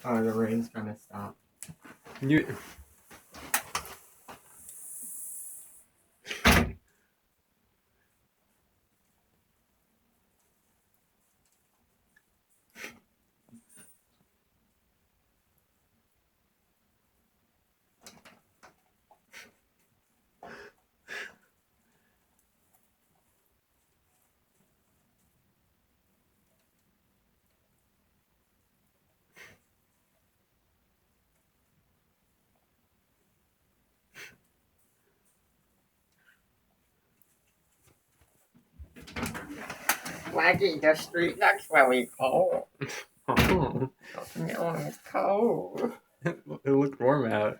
Oh, the rain's gonna stop. You. Blackie, the street looks really cold. Oh, It's cold. it looked warm out.